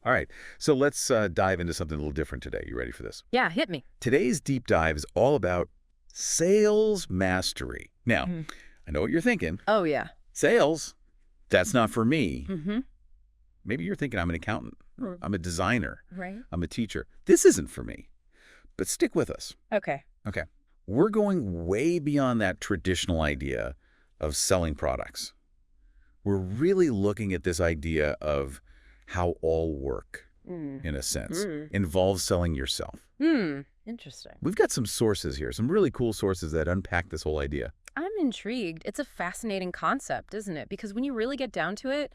All right. So let's dive into something a little different today. You ready for this? Yeah, hit me. Today's deep dive is all about sales mastery. Now, Mhm. I know what you're thinking. Oh, yeah. Sales, that's not for me. Mm-hmm. Maybe you're thinking I'm an accountant. Mm. I'm a designer. Right. I'm a teacher. This isn't for me. But stick with us. Okay. Okay. We're going way beyond that traditional idea of selling products. We're really looking at this idea of how all work, in a sense, involves selling yourself. Interesting. We've got some sources here, some really cool sources that unpack this whole idea. I'm intrigued. It's a fascinating concept, isn't it? Because when you really get down to it,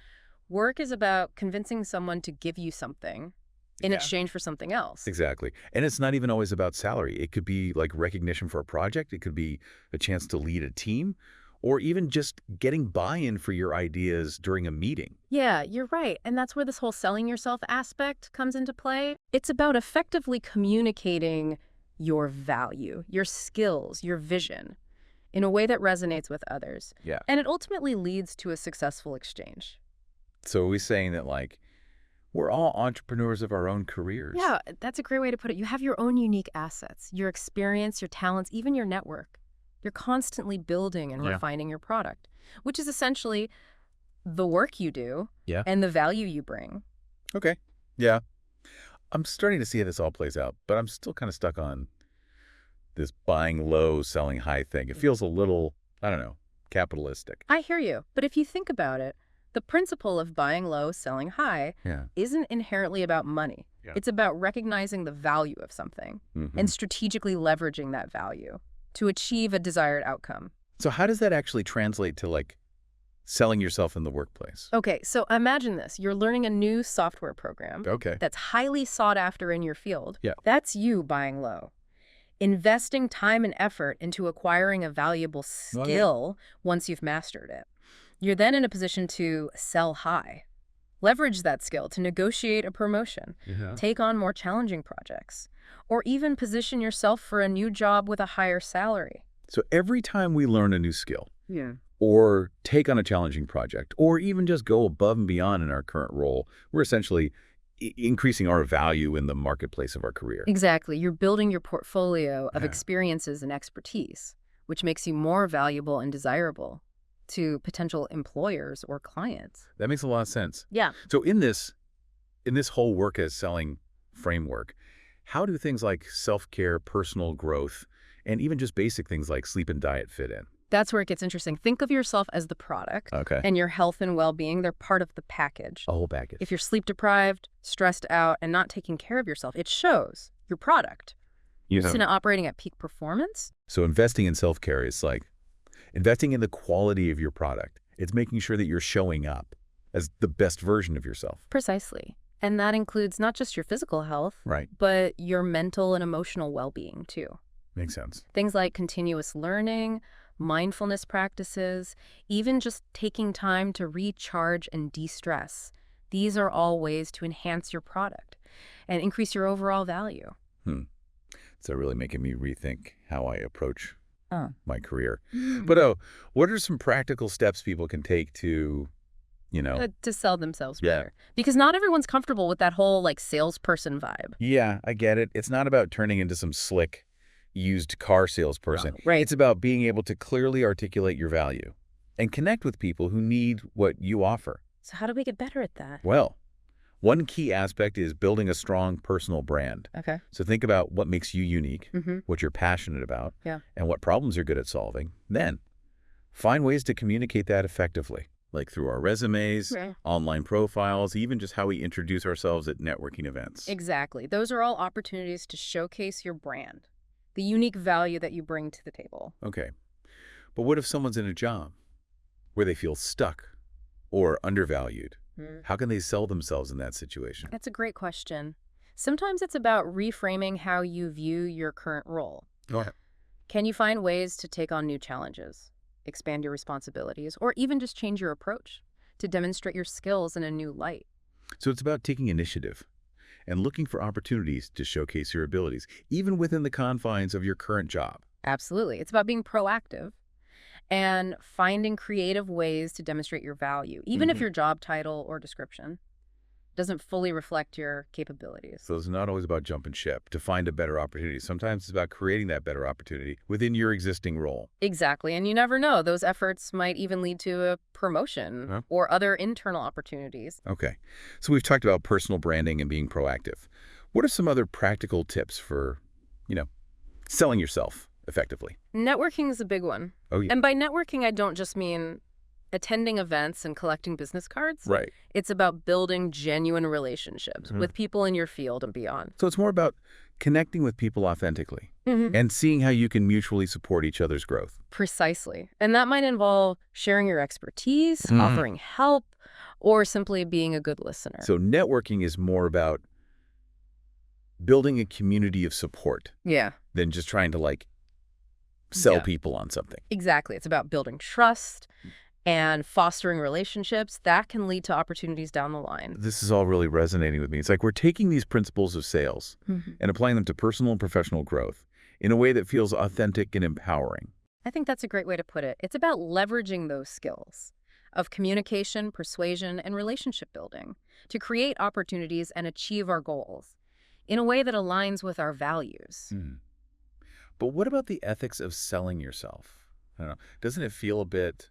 work is about convincing someone to give you something in Yeah. exchange for something else. Exactly. And it's not even always about salary. It could be like recognition for a project. It could be a chance to lead a team, or even just getting buy-in for your ideas during a meeting. Yeah, you're right. And that's where this whole selling yourself aspect comes into play. It's about effectively communicating your value, your skills, your vision in a way that resonates with others. Yeah. And it ultimately leads to a successful exchange. So are we saying that, like, we're all entrepreneurs of our own careers? Yeah, that's a great way to put it. You have your own unique assets, your experience, your talents, even your network. You're constantly building and refining your product, which is essentially the work you do and the value you bring. Okay. Yeah. I'm starting to see how this all plays out, but I'm still kind of stuck on this buying low, selling high thing. It feels a little, I don't know, capitalistic. I hear you. But if you think about it, the principle of buying low, selling high isn't inherently about money. Yeah. It's about recognizing the value of something and strategically leveraging that value to achieve a desired outcome. So how does that actually translate to, like, selling yourself in the workplace? Okay, so imagine this. You're learning a new software program that's highly sought after in your field. Yeah. That's you buying low. Investing time and effort into acquiring a valuable skill once you've mastered it. You're then in a position to sell high. Leverage that skill to negotiate a promotion, take on more challenging projects, or even position yourself for a new job with a higher salary. So every time we learn a new skill, or take on a challenging project, or even just go above and beyond in our current role, we're essentially increasing our value in the marketplace of our career. Exactly. You're building your portfolio of experiences and expertise, which makes you more valuable and desirable to potential employers or clients. That makes a lot of sense. Yeah. So in this whole work as selling framework, how do things like self-care, personal growth, and even just basic things like sleep and diet fit in? That's where it gets interesting. Think of yourself as the product. And your health and well-being, they're part of the package. A whole package. If you're sleep deprived, stressed out, and not taking care of yourself, it shows your product. Isn't it operating at peak performance? So investing in self-care is like investing in the quality of your product. It's making sure that you're showing up as the best version of yourself. Precisely. And that includes not just your physical health, but your mental and emotional well-being too. Makes sense. Things like continuous learning, mindfulness practices, even just taking time to recharge and de-stress. These are all ways to enhance your product and increase your overall value. So really making me rethink how I approach my career. But what are some practical steps people can take to, to sell themselves better? Because not everyone's comfortable with that whole like salesperson vibe. Yeah, I get it. It's not about turning into some slick used car salesperson. Right. It's about being able to clearly articulate your value and connect with people who need what you offer. So how do we get better at that? Well, one key aspect is building a strong personal brand. Okay. So think about what makes you unique, what you're passionate about, and what problems you're good at solving. Then find ways to communicate that effectively, like through our resumes, online profiles, even just how we introduce ourselves at networking events. Exactly. Those are all opportunities to showcase your brand, the unique value that you bring to the table. Okay. But what if someone's in a job where they feel stuck or undervalued? How can they sell themselves in that situation? That's a great question. Sometimes it's about reframing how you view your current role. Can you find ways to take on new challenges, expand your responsibilities, or even just change your approach to demonstrate your skills in a new light? So it's about taking initiative and looking for opportunities to showcase your abilities, even within the confines of your current job. Absolutely. It's about being proactive and finding creative ways to demonstrate your value, even if your job title or description doesn't fully reflect your capabilities. So it's not always about jumping ship to find a better opportunity. Sometimes it's about creating that better opportunity within your existing role. Exactly. And you never know. Those efforts might even lead to a promotion or other internal opportunities. Okay. So we've talked about personal branding and being proactive. What are some other practical tips for, selling yourself effectively? Networking is a big one. Oh, yeah. And by networking, I don't just mean attending events and collecting business cards. Right. It's about building genuine relationships with people in your field and beyond. So it's more about connecting with people authentically and seeing how you can mutually support each other's growth. Precisely. And that might involve sharing your expertise, offering help, or simply being a good listener. So networking is more about building a community of support than just trying to sell people on something. Exactly. It's about building trust and fostering relationships that can lead to opportunities down the line. This is all really resonating with me. It's like we're taking these principles of sales and applying them to personal and professional growth in a way that feels authentic and empowering. I think that's a great way to put it. It's about leveraging those skills of communication, persuasion, and relationship building to create opportunities and achieve our goals in a way that aligns with our values. But what about the ethics of selling yourself? I don't know. Doesn't it feel a bit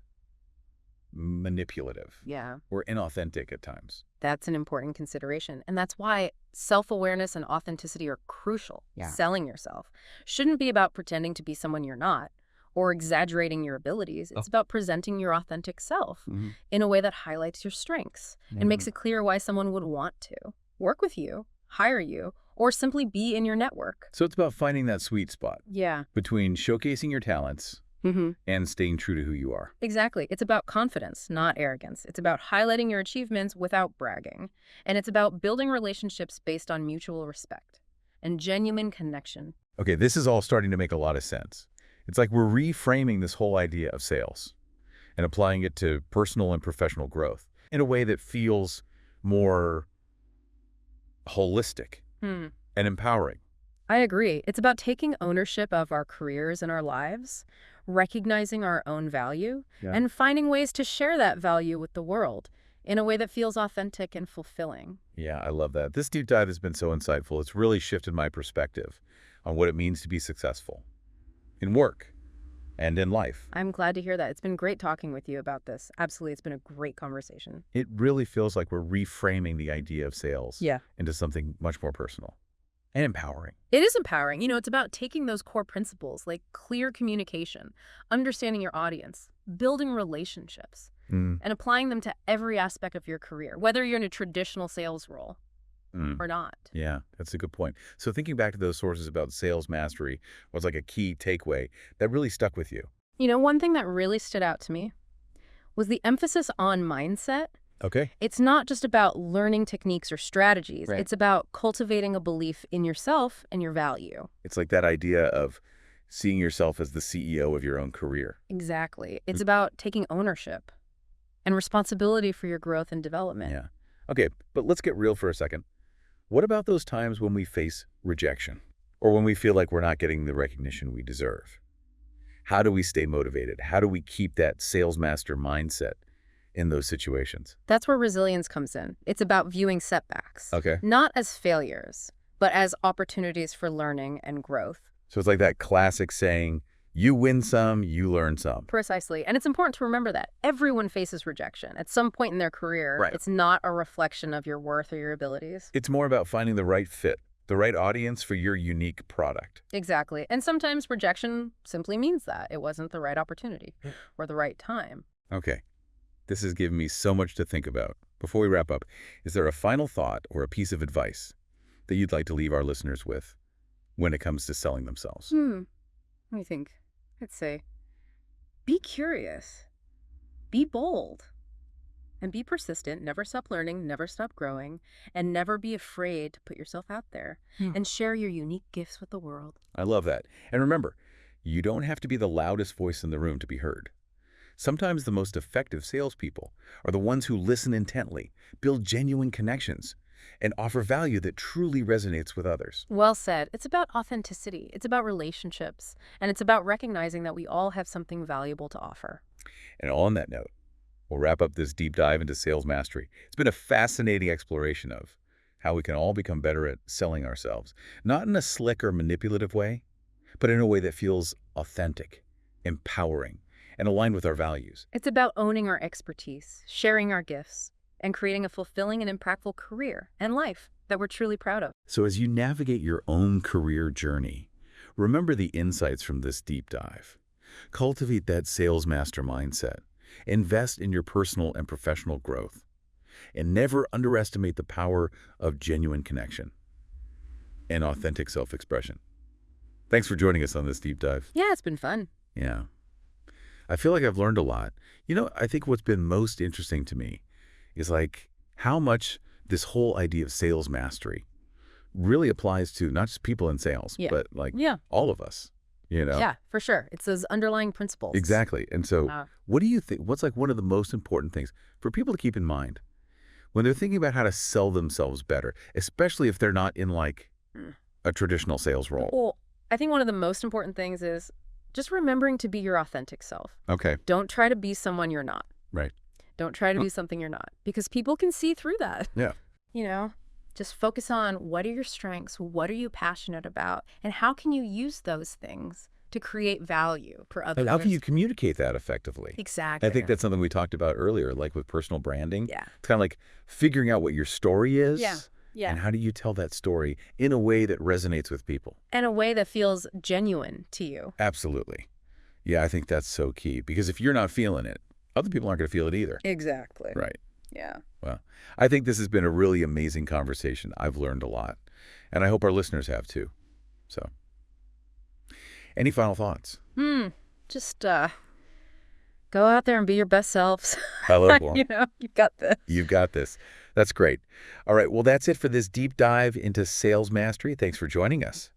manipulative or inauthentic at times? That's an important consideration. And that's why self-awareness and authenticity are crucial. Selling yourself shouldn't be about pretending to be someone you're not or exaggerating your abilities. It's about presenting your authentic self in a way that highlights your strengths and makes it clear why someone would want to work with you, hire you, or simply be in your network. So it's about finding that sweet spot between showcasing your talents and staying true to who you are. Exactly. It's about confidence, not arrogance. It's about highlighting your achievements without bragging. And it's about building relationships based on mutual respect and genuine connection. Okay, this is all starting to make a lot of sense. It's like we're reframing this whole idea of sales and applying it to personal and professional growth in a way that feels more holistic and empowering. I agree. It's about taking ownership of our careers and our lives, recognizing our own value, and finding ways to share that value with the world in a way that feels authentic and fulfilling. Yeah, I love that. This deep dive has been so insightful. It's really shifted my perspective on what it means to be successful in work and in life. I'm glad to hear that. It's been great talking with you about this. Absolutely. It's been a great conversation. It really feels like we're reframing the idea of sales into something much more personal and empowering. It is empowering. It's about taking those core principles like clear communication, understanding your audience, building relationships, and applying them to every aspect of your career, whether you're in a traditional sales role or not. Yeah, that's a good point. So thinking back to those sources about sales mastery was like a key takeaway that really stuck with you. One thing that really stood out to me was the emphasis on mindset. Okay. It's not just about learning techniques or strategies. It's about cultivating a belief in yourself and your value. It's like that idea of seeing yourself as the CEO of your own career. Exactly. It's about taking ownership and responsibility for your growth and development. Yeah. Okay, but let's get real for a second. What about those times when we face rejection or when we feel like we're not getting the recognition we deserve? How do we stay motivated? How do we keep that sales master mindset in those situations? That's where resilience comes in. It's about viewing setbacks, Okay. not as failures, but as opportunities for learning and growth. So it's like that classic saying, you win some, you learn some. Precisely. And it's important to remember that everyone faces rejection at some point in their career. Right. It's not a reflection of your worth or your abilities. It's more about finding the right fit, the right audience for your unique product. Exactly. And sometimes rejection simply means that it wasn't the right opportunity or the right time. Okay. This has given me so much to think about. Before we wrap up, is there a final thought or a piece of advice that you'd like to leave our listeners with when it comes to selling themselves? Let me think. I'd say, be curious, be bold, and be persistent. Never stop learning, never stop growing, and never be afraid to put yourself out there and share your unique gifts with the world. I love that. And remember, you don't have to be the loudest voice in the room to be heard. Sometimes the most effective salespeople are the ones who listen intently, build genuine connections, and offer value that truly resonates with others. Well said. It's about authenticity. It's about relationships. And it's about recognizing that we all have something valuable to offer. And on that note, we'll wrap up this deep dive into sales mastery. It's been a fascinating exploration of how we can all become better at selling ourselves, not in a slick or manipulative way, but in a way that feels authentic, empowering, and aligned with our values. It's about owning our expertise, sharing our gifts, and creating a fulfilling and impactful career and life that we're truly proud of. So as you navigate your own career journey, remember the insights from this deep dive. Cultivate that sales master mindset. Invest in your personal and professional growth. And never underestimate the power of genuine connection and authentic self-expression. Thanks for joining us on this deep dive. Yeah, it's been fun. Yeah. I feel like I've learned a lot. I think what's been most interesting to me is like how much this whole idea of sales mastery really applies to not just people in sales, but like all of us, Yeah, for sure. It's those underlying principles. Exactly. And so what do you think, what's like one of the most important things for people to keep in mind when they're thinking about how to sell themselves better, especially if they're not in like a traditional sales role? Well, I think one of the most important things is just remembering to be your authentic self. Okay. Don't try to be someone you're not. Right. Don't try to be something you're not, because people can see through that. Yeah. Just focus on what are your strengths, what are you passionate about, and how can you use those things to create value for others. And how can you communicate that effectively? Exactly. I think that's something we talked about earlier, like with personal branding. Yeah. It's kind of like figuring out what your story is. Yeah. Yeah. And how do you tell that story in a way that resonates with people? And a way that feels genuine to you. Absolutely. Yeah, I think that's so key, because if you're not feeling it, other people aren't going to feel it either. Exactly. Right. Yeah. Well, I think this has been a really amazing conversation. I've learned a lot, and I hope our listeners have too. So, any final thoughts? Just go out there and be your best selves. I love Lauren. You've got this. You've got this. That's great. All right. Well, that's it for this deep dive into sales mastery. Thanks for joining us.